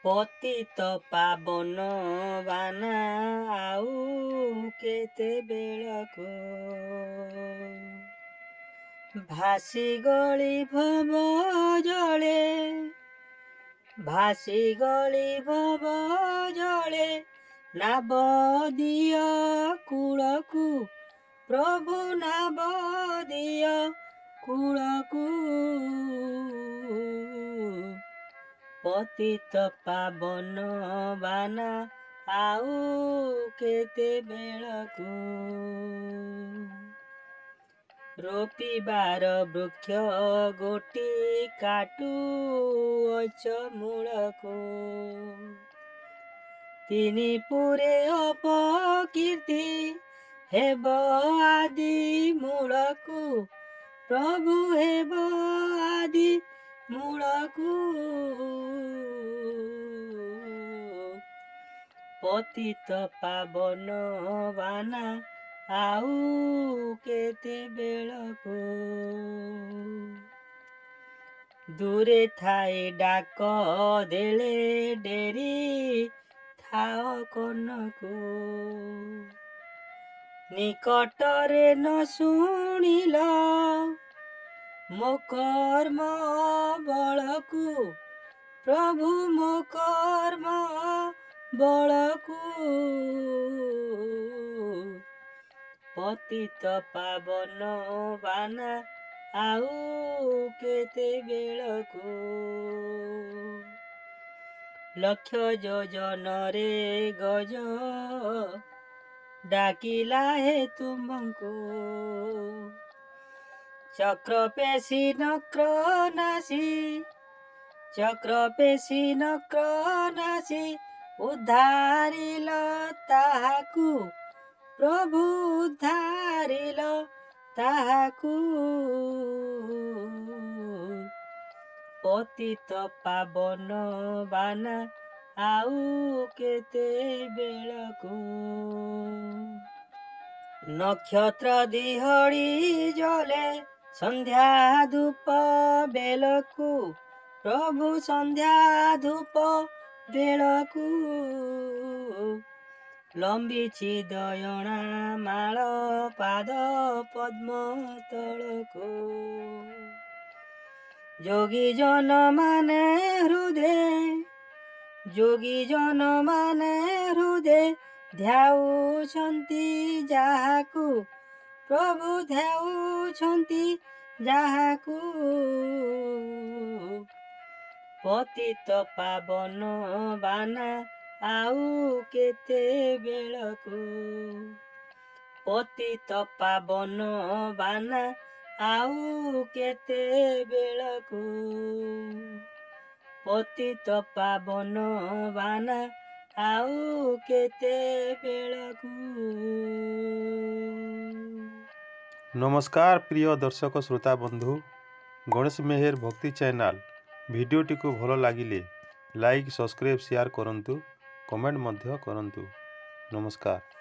ପତିତ ପାବନ ବାନା ଆଉ କେତେବେଳକୁ ଭାସିଗଳି ଭବ ଜଳେ ନାବ ଦିଅ କୂଳକୁ ପ୍ରଭୁ ନାବ ଦିଅ କୂଳକୁ ପତିତ ପାବନ ବାନା ଆଉ କେତେବେଳକୁ ରୋପିବାର ବୃକ୍ଷ ଗୋଟି କାଟୁଅଛ ମୂଳକୁ ତିନି ପୁରେ ଅପକୀର୍ତ୍ତି ହେବ ଆଦି ମୂଳକୁ ପ୍ରଭୁ ହେବ ଆଦି ମୂଳକୁ ପତିତ ପାବନ ବାନା ଆଉ କେତେବେଳକୁ ଦୂରେ ଥାଇ ଡାକ ଦେଲେ ଡେରି ଥାଅ କନକୁ ନିକଟରେ ନ ଶୁଣିଲ ମୋ କର୍ମ ବଳକୁ ପ୍ରଭୁ ମୋ କର୍ମ ବଳକୁ ପତିତ ପାବନ ବାନା ଆଉ କେତେବେଳକୁ ଲକ୍ଷ ଯୋଜନରେ ଗଜ ଡାକିଲା ହେ ତୁମକୁ ଚକ୍ରପେଶୀ ନକ୍ରନାଶୀ ଉଦ୍ଧାରିଲ ତାହାକୁ ପ୍ରଭୁ ଉଦ୍ଧାରିଲ ତାହାକୁ ପତିତ ପାବନ ବାନା ଆଉ କେତେବେଳକୁ ନକ୍ଷତ୍ର ଦିହଳି ଜଳେ ସନ୍ଧ୍ୟା ଧୂପ ବେଳକୁ ପ୍ରଭୁ ସନ୍ଧ୍ୟା ଧୂପ ବେଳକୁ ଲମ୍ବିଛି ଦୟଣା ମାଳ ପାଦ ପଦ୍ମ ତଳକୁ ଯୋଗୀ ଜନ ମାନେ ହୃଦେ ଧ୍ୟାଉଛନ୍ତି ଯାହାକୁ ପ୍ରଭୁ ଧ୍ୟାଉଛନ୍ତି ଯାହାକୁ ପତିତ ପାବନ ବାନା ଆଉ କେତେବେଳକୁ ପତିତ ପାବନ ବାନା ଆଉ କେତେବେଳକୁ ପତିତ ପାବନ ବାନା ଆଉ କେତେବେଳକୁ। नमस्कार प्रिय दर्शक श्रोता बंधु गणेश मेहर भक्ति चैनल भिडियोटी को भल लगिले लाइक सब्सक्राइब शेयर करंतु कमेंट मध्य करंतु। नमस्कार।